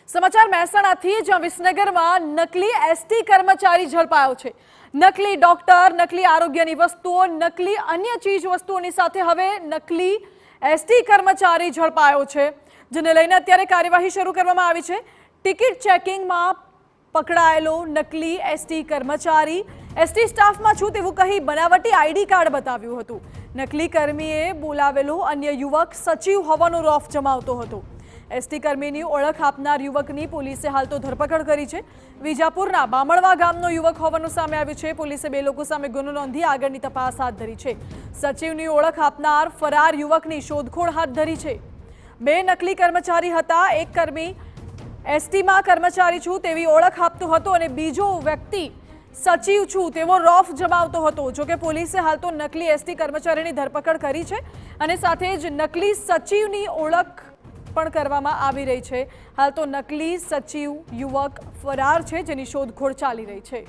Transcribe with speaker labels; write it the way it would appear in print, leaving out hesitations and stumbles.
Speaker 1: સમાચાર મહેસાણાથી જ્યાં વિસનગરમાં નકલી એસટી કર્મચારી ઝડપાયો છે। નકલી ડોક્ટર, નકલી આરોગ્યની વસ્તુઓ, નકલી અન્ય ચીજ વસ્તુઓની સાથે હવે નકલી એસટી કર્મચારી ઝડપાયો છે, જેને લઈને અત્યારે કાર્યવાહી શરૂ કરવામાં આવી છે। ટિકિટ ચેકિંગમાં પકડાયેલો નકલી એસટી કર્મચારી એસટી સ્ટાફમાં છું તેવું કહી બનાવટી આઈડી કાર્ડ બતાવ્યું હતું। નકલી કર્મીએ બોલાવેલો અન્ય યુવક સચિવ હોવાનો રોફ જમાવતો હતો। એસટી કર્મીની ઓળખ આપનાર યુવકની પોલીસે હાલ તો ધરપકડ કરી છે। વિજાપુરના બામણવા ગામનો યુવક હોવાનું સામે આવ્યું છે। પોલીસે બે લોકો સામે ગુનો નોંધી આગળની તપાસ હાથ ધરી છે। સચિવની ઓળખ આપનાર ફરાર યુવકની શોધખોળ હાથ ધરી છે। બે નકલી કર્મચારી હતા। એક કર્મી એસટીમાં કર્મચારી છું તેવી ઓળખ આપતો હતો અને બીજો વ્યક્તિ સચિવ છું તેવો રોફ જમાવતો હતો। જોકે પોલીસે હાલ તો નકલી એસટી કર્મચારીની ધરપકડ કરી છે અને સાથે જ નકલી સચિવની ઓળખ પણ કરવામાં આવી રહી છે। હાલ તો નકલી સચિવ યુવક ફરાર છે, જેની શોધખોળ ચાલી રહી છે।